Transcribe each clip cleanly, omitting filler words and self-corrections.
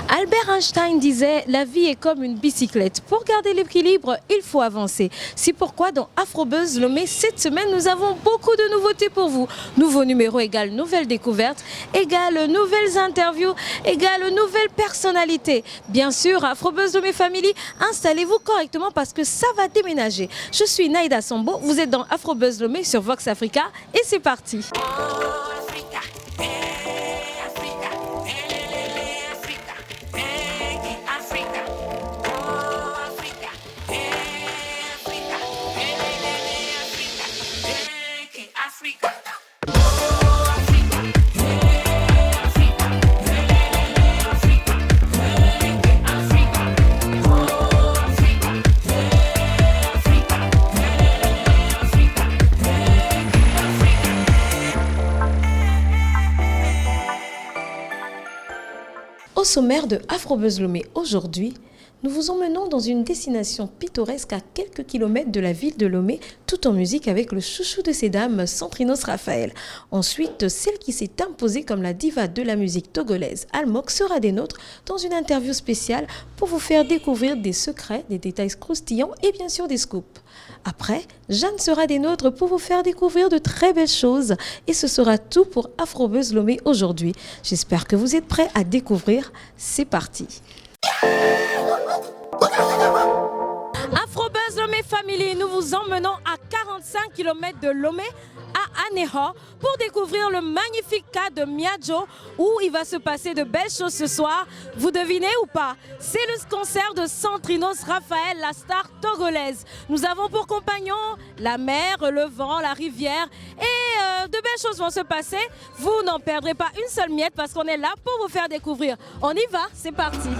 Albert Einstein disait « La vie est comme une bicyclette. Pour garder l'équilibre, il faut avancer. » C'est pourquoi dans Afrobuzz Lomé, cette semaine, nous avons beaucoup de nouveautés pour vous. Nouveaux numéros égale nouvelles découvertes, égale nouvelles interviews, égale nouvelles personnalités. Bien sûr, Afrobuzz Lomé Family, installez-vous correctement parce que ça va déménager. Je suis Naïda Sambo, vous êtes dans Afrobuzz Lomé sur Vox Africa et c'est parti. Au sommaire de Afrobuzz Lomé aujourd'hui, nous vous emmenons dans une destination pittoresque à quelques kilomètres de la ville de Lomé, tout en musique avec le chouchou de ces dames, Centrinos Raphaël. Ensuite, celle qui s'est imposée comme la diva de la musique togolaise, Almok, sera des nôtres dans une interview spéciale pour vous faire découvrir des secrets, des détails croustillants et bien sûr des scoops. Après, Jeanne sera des nôtres pour vous faire découvrir de très belles choses. Et ce sera tout pour Afrobuzz Lomé aujourd'hui. J'espère que vous êtes prêts à découvrir. C'est parti. Afrobuzz Lomé Family, nous vous emmenons à 45 km de Lomé à Aného pour découvrir le magnifique cas de Miadjo où il va se passer de belles choses ce soir. Vous devinez ou pas? C'est le concert de Centrinos Raphaël, la star togolaise. Nous avons pour compagnons la mer, le vent, la rivière et de belles choses vont se passer. Vous n'en perdrez pas une seule miette parce qu'on est là pour vous faire découvrir. On y va, c'est parti.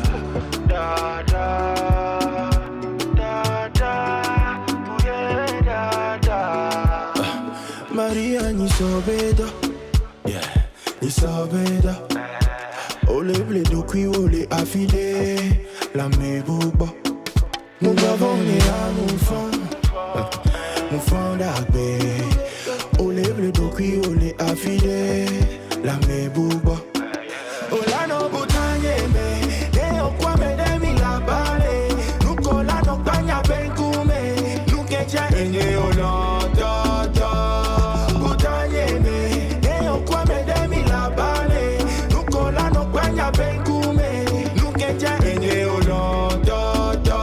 Da, da, da, da, yeah, da, da. Maria Nisobeda, yeah, Nisobeda. Ole bledo qui ole affilé, la mebouba. Nous avons né à mon fond d'agbe. Ole bledo qui ole affilé, la mebouba. Ola no butanye me, deo kwa me de mi la bale. Nuko la no panya benkume, nuke cha enge olon do do. Butanye me, deo kwa me de mi la bale. Nuko la no panya benkume, nuke cha enge olon do do.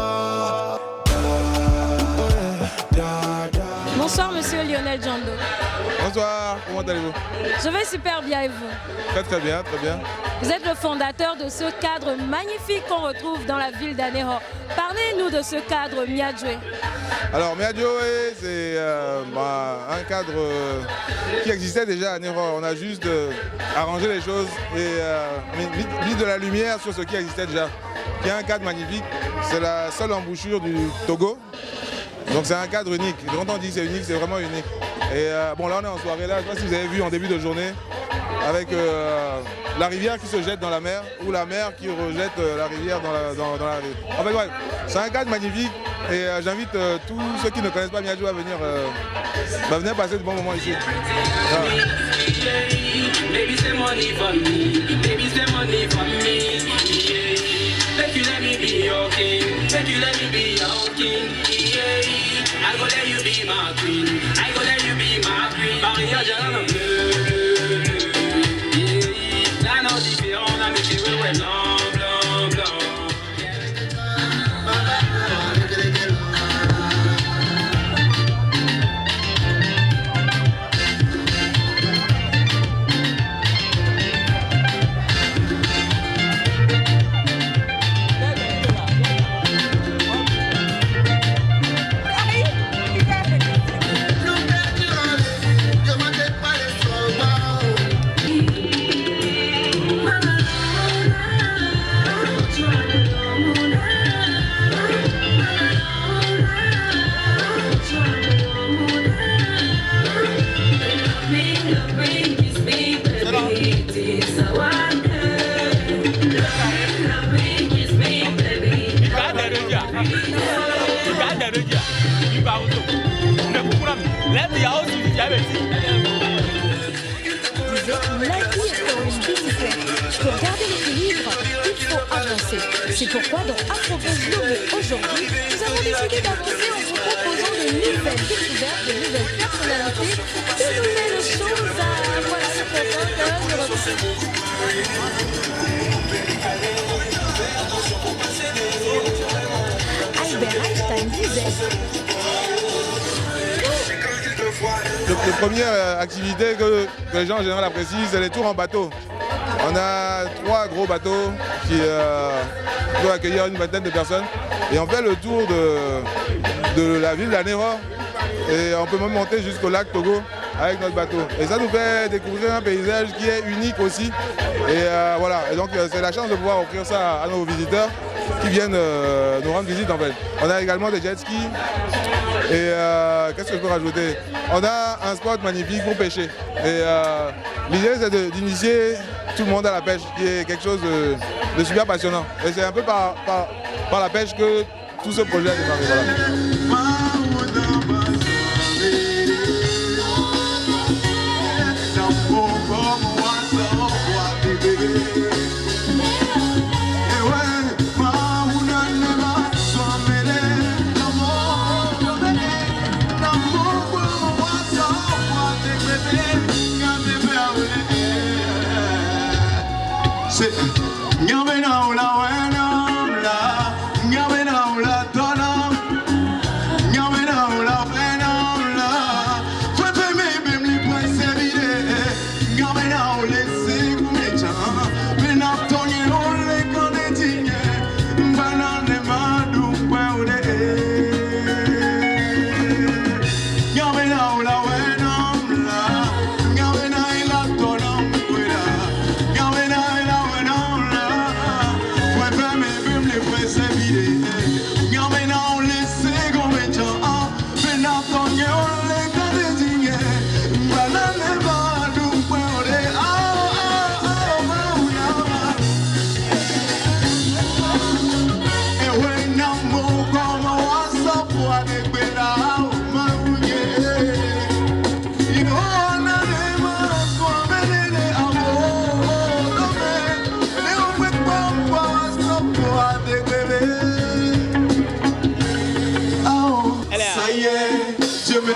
Bonsoir Monsieur Lionel Djando. Bonsoir, comment allez-vous? Je vais super bien et vous? Très très bien, très bien. Vous êtes le fondateur de ce cadre magnifique qu'on retrouve dans la ville d'Aného. Parlez-nous de ce cadre Miadjoé. Alors Miadjoé, c'est un cadre qui existait déjà à Aného. On a juste arrangé les choses et mis de la lumière sur ce qui existait déjà. Il y a un cadre magnifique, c'est la seule embouchure du Togo. Donc c'est un cadre unique. Quand on dit c'est unique, c'est vraiment unique. Et bon là on est en soirée là, je ne sais pas si vous avez vu en début de journée, avec la rivière qui se jette dans la mer ou la mer qui rejette la rivière dans la rive. En fait ouais, c'est un cadre magnifique et j'invite tous ceux qui ne connaissent pas Miadjo à venir, venir passer de bons moments ici. Voilà. Baby, c'est money for me. Baby, c'est money for me. Make you let me be your king. Make you let me be your king. Yeah. I go let you be my queen. I go let you be my queen. Maria Jana bleu. Yeah. Là non différent, on a mis qui veut ouais blanc, blanc, blanc. Pour garder l'équilibre, il faut avancer. C'est pourquoi dans Afropose Lomé aujourd'hui, nous avons décidé d'avancer en vous proposant de nouvelles découvertes, de nouvelles personnalités, de nouvelles choses à voilà, se Albert Einstein disait. La première activité que les gens en général apprécient, c'est les tours en bateau. On a 3 gros bateaux qui peuvent accueillir une vingtaine de personnes. Et on fait le tour de la ville d'Anéro. Et on peut même monter jusqu'au lac Togo avec notre bateau. Et ça nous fait découvrir un paysage qui est unique aussi. Et voilà. Et donc c'est la chance de pouvoir offrir ça à nos visiteurs qui viennent nous rendre visite en fait. On a également des jet skis. Et qu'est-ce que je peux rajouter? On a un spot magnifique pour pêcher. Et l'idée c'est d'initier tout le monde à la pêche, qui est quelque chose de super passionnant. Et c'est un peu par la pêche que tout ce projet a démarré. Voilà.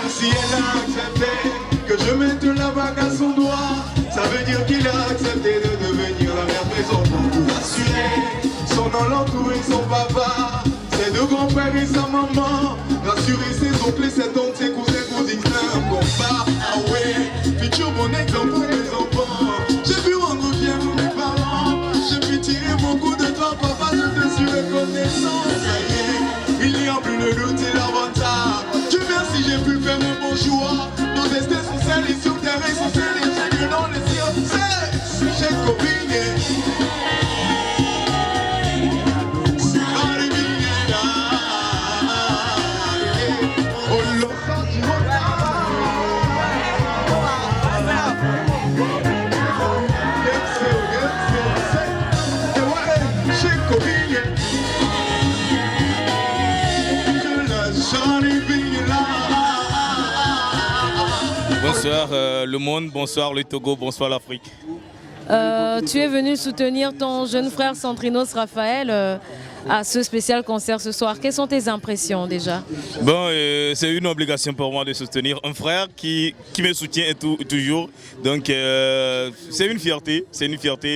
Si elle a accepté que je mette la bague à son doigt, ça veut dire qu'il a accepté de devenir la mère maison pour tout assurer. Son alentour et son papa, ses 2 grands-pères et sa maman, rassurer ses oncles et ses tantes, ses cousins, cousines, c'est un combat. Ah ouais, futur bon exemple pour mes enfants. J'ai pu rendre fier mes parents, j'ai pu tirer beaucoup de toi, papa, je te suis reconnaissant. Ça y est, il n'y a plus de doute, c'est l'avantage. Dieu merci, j'ai pu faire un bon choix. Nos destins sont scellés sur terre et sont scellés chacun dans les cieux. C'est j'ai combiné. Bonsoir le monde, bonsoir le Togo, bonsoir l'Afrique. Tu es venu soutenir ton jeune frère Centrinos Raphaël à ce spécial concert ce soir. Quelles sont tes impressions déjà? Bon, c'est une obligation pour moi de soutenir un frère qui me soutient toujours. Donc c'est une fierté,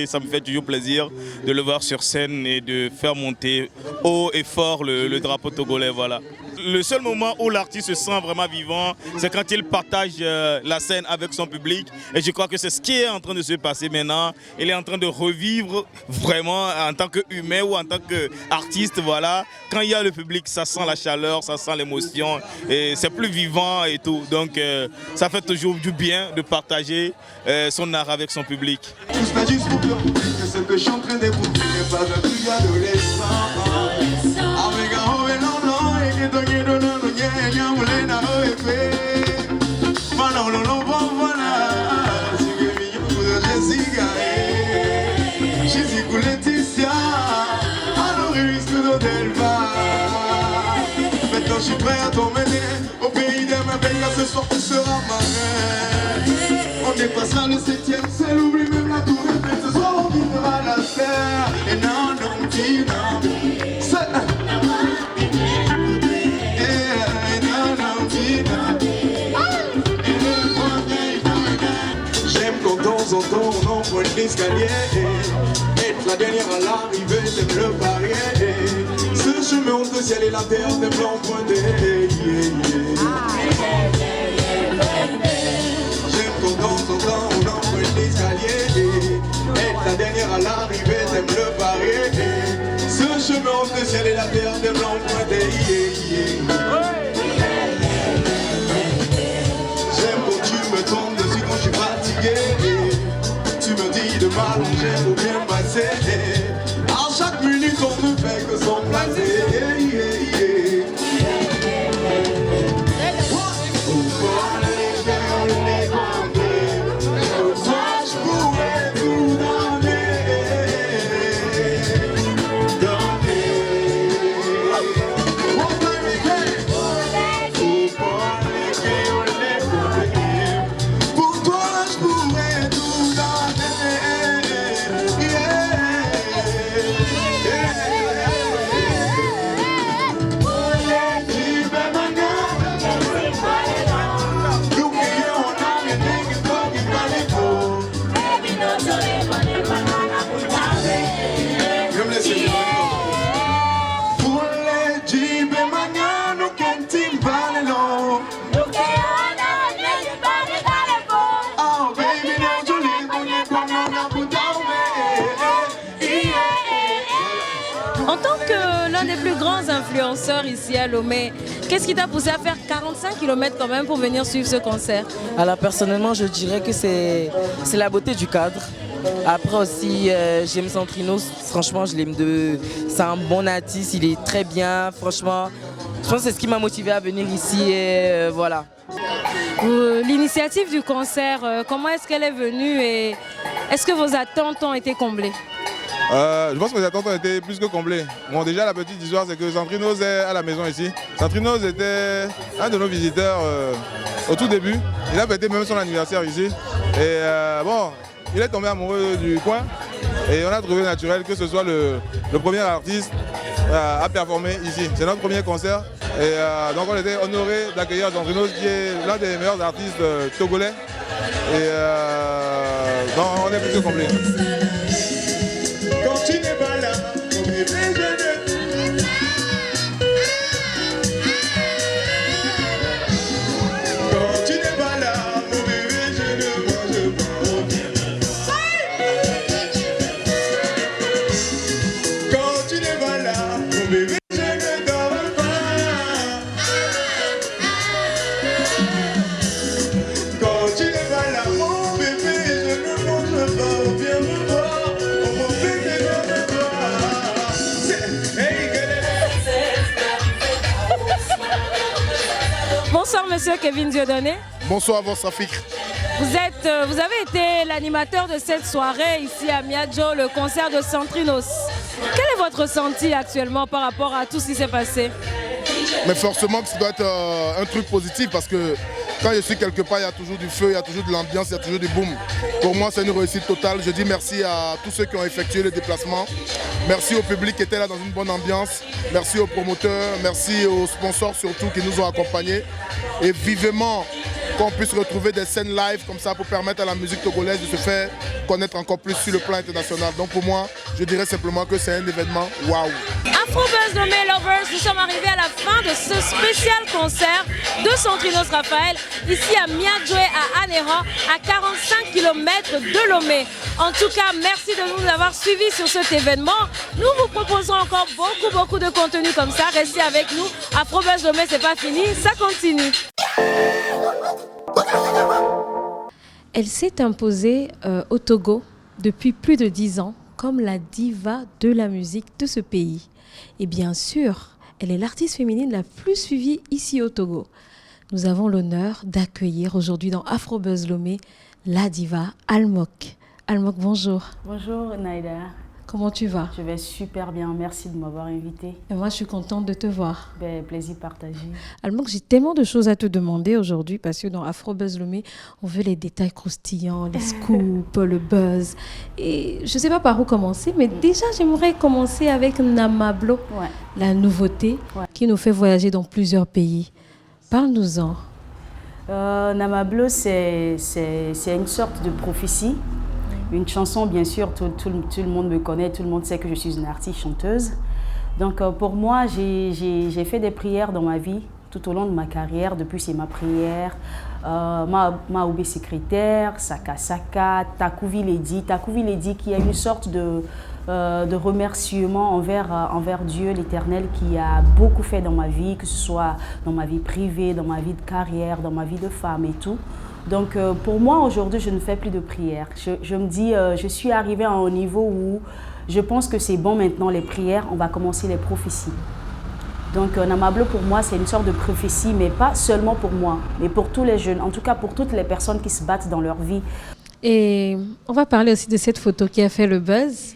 ça me fait toujours plaisir de le voir sur scène et de faire monter haut et fort le drapeau togolais, voilà. Le seul moment où l'artiste se sent vraiment vivant, c'est quand il partage la scène avec son public. Et je crois que c'est ce qui est en train de se passer maintenant. Il est en train de revivre vraiment en tant qu'humain ou en tant qu'artiste. Voilà. Quand il y a le public, ça sent la chaleur, ça sent l'émotion. Et c'est plus vivant et tout. Donc ça fait toujours du bien de partager son art avec son public. Juste pour dire que ce que je suis en train d'écouter n'est pas un truc adolescent. Avec un haut et non, et que ton guide non, maintenant je suis prêt à t'emmener au pays des merveilles, ce soir tu seras ma reine. On dépassera le 7e ciel, oublie même la tour Eiffel, ce soir on quittera la terre. Et non, non, J'aime quand de temps en temps on emprunte l'escalier. Être la dernière à l'arrivée, t'aimes le parier. Ce chemin entre le ciel et la terre, t'aimes l'emprunter. J'aime quand de temps en temps on emprunte l'escalier. Être la dernière à l'arrivée, t'aimes le parier. Ce chemin entre le ciel et la terre, t'aimes l'emprunter. J'aime quand tu me tombes dessus quand je suis fatigué. Tu me dis de m'allonger pour bien passer. À chaque minute on ne fait que s'embrasser. En tant que l'un des plus grands influenceurs ici à Lomé, qu'est-ce qui t'a poussé à faire 45 km quand même pour venir suivre ce concert? Alors personnellement, je dirais que c'est la beauté du cadre. Après aussi, j'aime Centrinos, franchement je l'aime c'est un bon artiste, il est très bien, franchement. Je pense que c'est ce qui m'a motivé à venir ici et voilà. L'initiative du concert, comment est-ce qu'elle est venue et est-ce que vos attentes ont été comblées? Je pense que les attentes ont été plus que comblées. Bon, déjà, la petite histoire, c'est que Centrinos est à la maison ici. Centrinos était un de nos visiteurs au tout début. Il a fêté même son anniversaire ici. Et bon, il est tombé amoureux du coin. Et on a trouvé naturel que ce soit le premier artiste à performer ici. C'est notre premier concert. Et donc, on était honoré d'accueillir Centrinos, qui est l'un des meilleurs artistes togolais. Et donc, on est plus que comblés. Quand tu n'es pas là, mon bébé, je ne... Quand tu n'es pas là, mon bébé, je ne mange pas. Quand tu n'es pas là, mon bébé, je ne dors pas. Quand tu n'es pas là, mon bébé, je ne mange pas. Viens me voir. Bonsoir monsieur Kevin Dieudonné. Bonsoir Rafik. Vous avez été l'animateur de cette soirée ici à Miadjo, le concert de Centrinos. Quel est votre ressenti actuellement par rapport à tout ce qui s'est passé? Mais forcément que ça doit être un truc positif parce que quand je suis quelque part, il y a toujours du feu, il y a toujours de l'ambiance, il y a toujours du boom. Pour moi, c'est une réussite totale. Je dis merci à tous ceux qui ont effectué le déplacement. Merci au public qui était là dans une bonne ambiance. Merci aux promoteurs, merci aux sponsors surtout qui nous ont accompagnés. Et vivement qu'on puisse retrouver des scènes live comme ça pour permettre à la musique togolaise de se faire connaître encore plus sur le plan international. Donc pour moi, je dirais simplement que c'est un événement waouh. Afrobuzz Lomé Lovers, nous sommes arrivés à la fin de ce spécial concert de Centrinos Raphaël, ici à Miadjo à Anéran, à 45 km de Lomé. En tout cas, merci de nous avoir suivis sur cet événement. Nous vous proposons encore beaucoup de contenu comme ça. Restez avec nous. Afrobuzz Lomé, c'est pas fini, ça continue. Elle s'est imposée au Togo depuis plus de 10 ans comme la diva de la musique de ce pays. Et bien sûr, elle est l'artiste féminine la plus suivie ici au Togo. Nous avons l'honneur d'accueillir aujourd'hui dans Afrobuzz Lomé la diva Almok. Almok, bonjour. Bonjour Naïda. Comment tu vas? Je vais super bien, merci de m'avoir invité. Et moi, je suis contente de te voir. Plaisir partagé. Almouk, j'ai tellement de choses à te demander aujourd'hui parce que dans Afro Buzz Lomé, on veut les détails croustillants, les scoops, le buzz. Et je ne sais pas par où commencer, mais déjà, j'aimerais commencer avec Namablo, la nouveauté qui nous fait voyager dans plusieurs pays. Parle-nous-en. Namablo, c'est une sorte de prophétie. Une chanson, bien sûr, tout le monde me connaît, tout le monde sait que je suis une artiste chanteuse. Donc pour moi, j'ai fait des prières dans ma vie, tout au long de ma carrière. Depuis, c'est ma prière, Maoubé secrétaire, Saka Saka, Takouvi Ledi, qui a une sorte de remerciement envers Dieu l'Éternel qui a beaucoup fait dans ma vie, que ce soit dans ma vie privée, dans ma vie de carrière, dans ma vie de femme et tout. Donc pour moi, aujourd'hui, je ne fais plus de prières. Je me dis, je suis arrivée à un niveau où je pense que c'est bon maintenant, les prières, on va commencer les prophéties. Donc Namablo, pour moi, c'est une sorte de prophétie, mais pas seulement pour moi, mais pour tous les jeunes, en tout cas pour toutes les personnes qui se battent dans leur vie. Et on va parler aussi de cette photo qui a fait le buzz.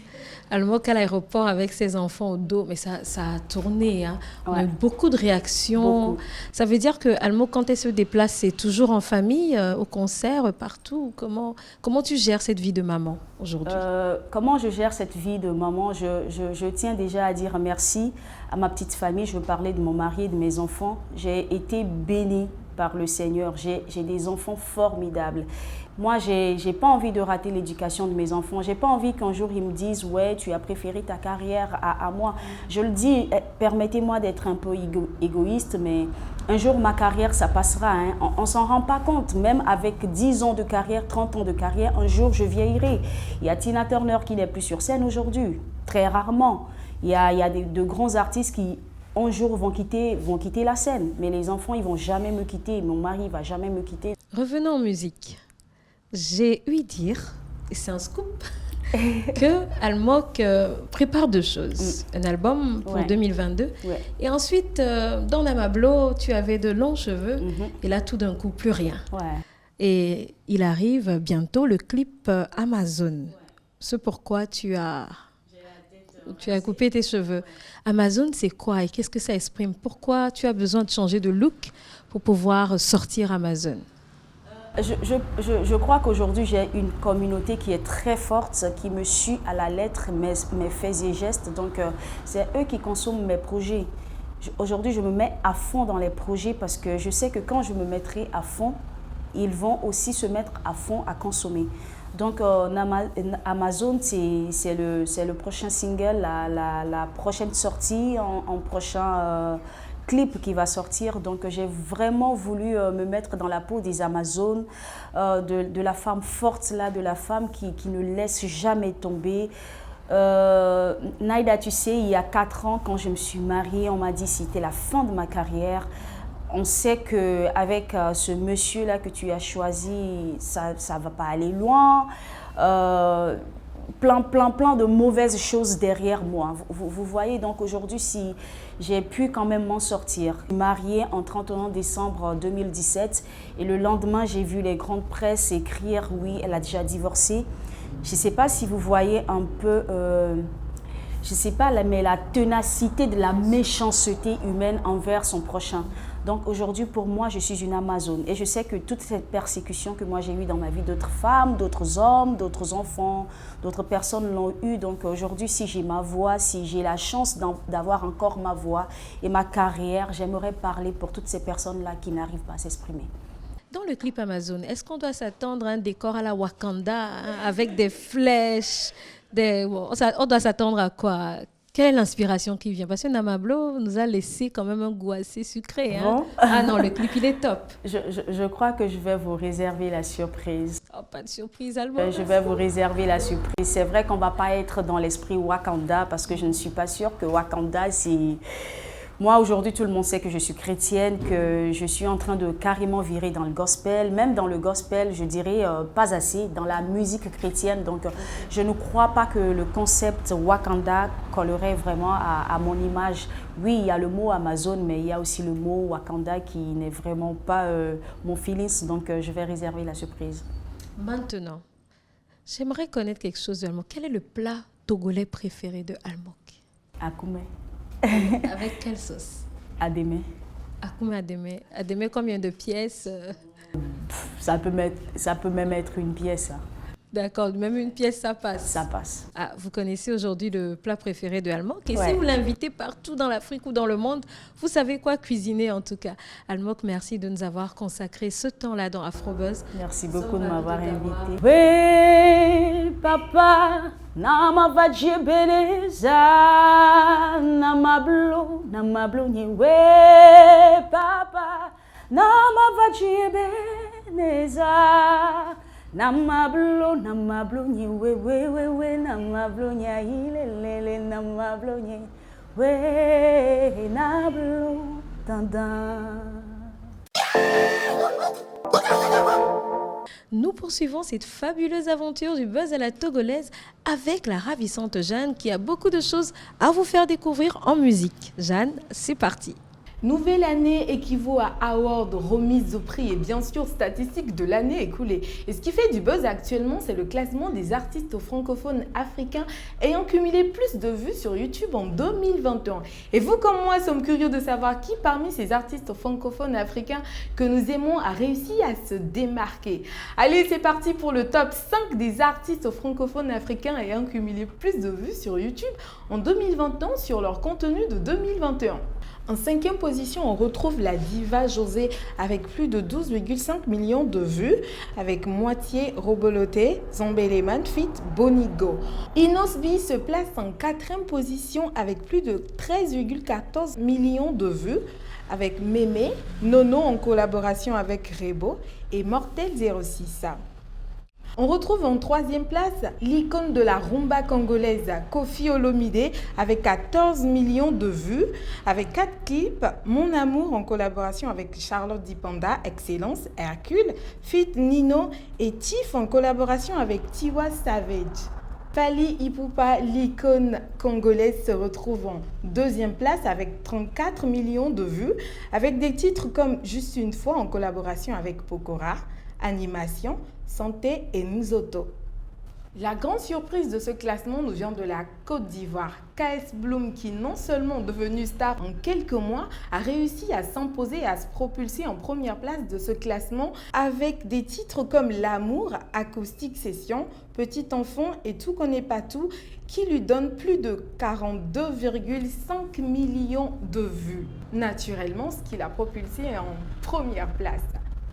Almouk à l'aéroport avec ses enfants au dos, mais ça a tourné. Hein. On a eu beaucoup de réactions. Beaucoup. Ça veut dire que Almouk, quand elle se déplace, c'est toujours en famille, au concert, partout. Comment tu gères cette vie de maman aujourd'hui? Comment je gère cette vie de maman? Je tiens déjà à dire merci à ma petite famille. Je veux parler de mon mari et de mes enfants. J'ai été bénie par le Seigneur. J'ai des enfants formidables. Moi, j'ai pas envie de rater l'éducation de mes enfants. J'ai pas envie qu'un jour ils me disent « Ouais, tu as préféré ta carrière à moi ». Je le dis, permettez-moi d'être un peu égoïste, mais un jour ma carrière, ça passera. Hein. On s'en rend pas compte. Même avec 10 ans de carrière, 30 ans de carrière, un jour je vieillirai. Il y a Tina Turner qui n'est plus sur scène aujourd'hui, très rarement. Il y a de grands artistes qui un jour vont quitter la scène. Mais les enfants, ils vont jamais me quitter. Mon mari, il va jamais me quitter. Revenons en musique. J'ai ouï dire, et c'est un scoop, que Almouk prépare deux choses. Un album pour 2022. Ouais. Et ensuite, dans Namablo, tu avais de longs cheveux. Et là, tout d'un coup, plus rien. Ouais. Et il arrive bientôt le clip Amazon. Ce pourquoi tu as coupé tes cheveux. Amazon, c'est quoi et qu'est-ce que ça exprime? Pourquoi tu as besoin de changer de look pour pouvoir sortir Amazon? Je crois qu'aujourd'hui, j'ai une communauté qui est très forte, qui me suit à la lettre, mes faits et gestes. Donc, c'est eux qui consomment mes projets. Aujourd'hui, je me mets à fond dans les projets parce que je sais que quand je me mettrai à fond, ils vont aussi se mettre à fond à consommer. Donc, Amazon, c'est le prochain single, la prochaine sortie, en prochain clip qui va sortir. Donc, j'ai vraiment voulu me mettre dans la peau des Amazones, de la femme forte, là, de la femme qui ne laisse jamais tomber. Naïda, tu sais, il y a 4 ans, quand je me suis mariée, on m'a dit que c'était la fin de ma carrière. On sait qu'avec ce monsieur-là que tu as choisi, ça ne va pas aller loin. Plein de mauvaises choses derrière moi. Vous voyez, donc aujourd'hui, si j'ai pu quand même m'en sortir. Mariée en 31 décembre 2017 et le lendemain, j'ai vu les grandes presses écrire « Oui, elle a déjà divorcé ». Je ne sais pas si vous voyez un peu... je ne sais pas, mais la ténacité de la méchanceté humaine envers son prochain. Donc aujourd'hui, pour moi, je suis une Amazone. Et je sais que toute cette persécution que moi j'ai eue dans ma vie, d'autres femmes, d'autres hommes, d'autres enfants, d'autres personnes l'ont eue. Donc aujourd'hui, si j'ai ma voix, si j'ai la chance d'avoir encore ma voix et ma carrière, j'aimerais parler pour toutes ces personnes-là qui n'arrivent pas à s'exprimer. Dans le clip Amazon, est-ce qu'on doit s'attendre à un décor à la Wakanda, hein, avec des flèches on doit s'attendre à quoi? Quelle est l'inspiration qui vient? Parce que Namablo nous a laissé quand même un goût assez sucré. Hein? Bon. Ah non, le clip, il est top. Je crois que je vais vous réserver la surprise. Oh, pas de surprise, Almouk. Je vais vous réserver la surprise. C'est vrai qu'on ne va pas être dans l'esprit Wakanda parce que je ne suis pas sûre que Wakanda, c'est... Moi, aujourd'hui, tout le monde sait que je suis chrétienne, que je suis en train de carrément virer dans le gospel. Même dans le gospel, je dirais pas assez, dans la musique chrétienne. Donc, je ne crois pas que le concept Wakanda collerait vraiment à mon image. Oui, il y a le mot Amazon, mais il y a aussi le mot Wakanda qui n'est vraiment pas mon feelings. Donc, je vais réserver la surprise. Maintenant, j'aimerais connaître quelque chose de moi. Quel est le plat togolais préféré de Almok? Akoumé. Avec quelle sauce? Adémé. Akoumé Adémé. Adémé, combien de pièces? Ça peut même être une pièce. D'accord, même une pièce, ça passe. Ça passe. Ah, vous connaissez aujourd'hui le plat préféré de Almok. Et Ouais. si vous l'invitez partout dans l'Afrique ou dans le monde, vous savez quoi cuisiner en tout cas. Almok, merci de nous avoir consacré ce temps-là dans Afrobuzz. Merci beaucoup de m'avoir invité. Oui, papa, nama vaje beleza, nama blo nye. Oui, papa, nama vaje beleza. Namablo nye we namablo nya ilelele namablo nye we nablo dandan. Nous poursuivons cette fabuleuse aventure du buzz à la togolaise avec la ravissante Jeanne qui a beaucoup de choses à vous faire découvrir en musique. Jeanne, c'est parti. Nouvelle année équivaut à award, remise au prix et bien sûr statistiques de l'année écoulée. Et ce qui fait du buzz actuellement, c'est le classement des artistes francophones africains ayant cumulé plus de vues sur YouTube en 2021. Et vous comme moi sommes curieux de savoir qui parmi ces artistes francophones africains que nous aimons a réussi à se démarquer. Allez, c'est parti pour le top 5 des artistes francophones africains ayant cumulé plus de vues sur YouTube en 2021 sur leur contenu de 2021. En 5e position, on retrouve la diva José avec plus de 12,5 millions de vues, avec Moitié Roboloté, Zombeleman feat Bonigo. Inosbi se place en 4e position avec plus de 13,14 millions de vues, avec Mémé, Nono en collaboration avec Rebo et Mortel 06. On retrouve en 3e place l'icône de la rumba congolaise Koffi Olomide avec 14 millions de vues, avec 4 clips, Mon Amour en collaboration avec Charlotte Dipanda, Excellence, Hercule, Fit Nino et Tiff en collaboration avec Tiwa Savage. Fally Ipupa, l'icône congolaise, se retrouve en 2e place avec 34 millions de vues, avec des titres comme Juste une fois en collaboration avec Pokora, Animation, Santé et Nzoto. La grande surprise de ce classement nous vient de la Côte d'Ivoire. KS Bloom, qui non seulement devenu star en quelques mois, a réussi à s'imposer et à se propulser en première place de ce classement avec des titres comme L'amour, Acoustique Session, Petit enfant et Tout connaît pas tout, qui lui donnent plus de 42,5 millions de vues. Naturellement, ce qui l'a propulsé en première place.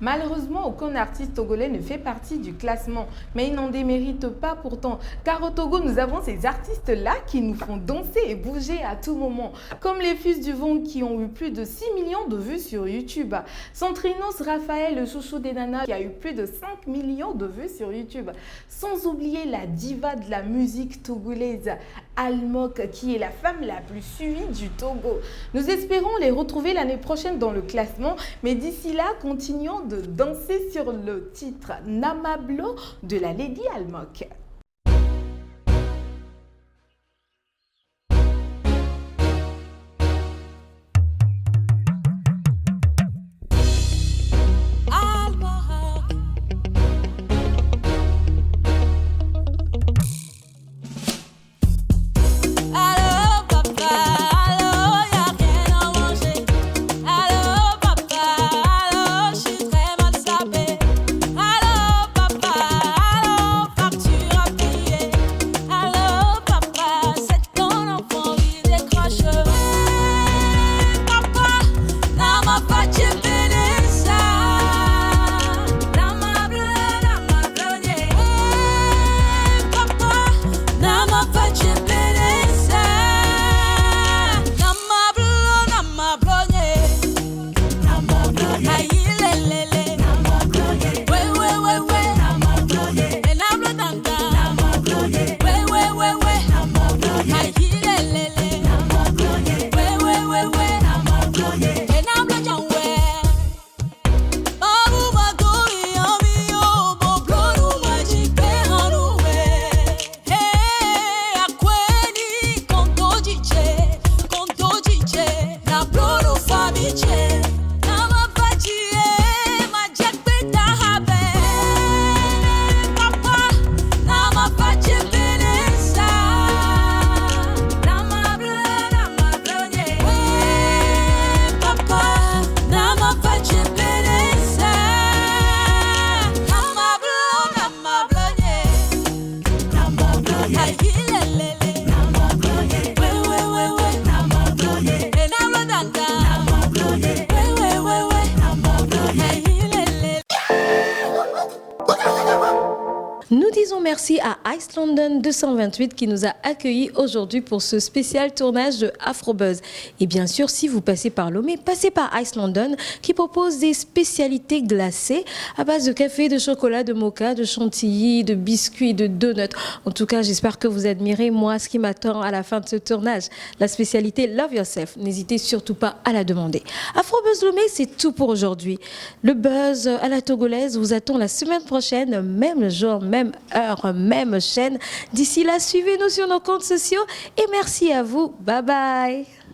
Malheureusement, aucun artiste togolais ne fait partie du classement, mais il n'en démérite pas pourtant, car au Togo, nous avons ces artistes-là qui nous font danser et bouger à tout moment, comme les Fils du Vent qui ont eu plus de 6 millions de vues sur YouTube, Centrinos Raphaël, le chouchou des nanas, qui a eu plus de 5 millions de vues sur YouTube, sans oublier la diva de la musique togolaise, Almok, qui est la femme la plus suivie du Togo. Nous espérons les retrouver l'année prochaine dans le classement, mais d'ici là, continuons de danser sur le titre Namablo de la Lady Almok. Facture merci à Ice London 228 qui nous a accueillis aujourd'hui pour ce spécial tournage de Afrobuzz. Et bien sûr, si vous passez par Lomé, passez par Ice London qui propose des spécialités glacées à base de café, de chocolat, de mocha, de chantilly, de biscuits, de donuts. En tout cas, j'espère que vous admirez moi ce qui m'attend à la fin de ce tournage. La spécialité Love Yourself. N'hésitez surtout pas à la demander. Afrobuzz Lomé, c'est tout pour aujourd'hui. Le buzz à la togolaise vous attend la semaine prochaine, même jour, même heure, même chaîne. D'ici là, suivez-nous sur nos comptes sociaux et merci à vous. Bye bye.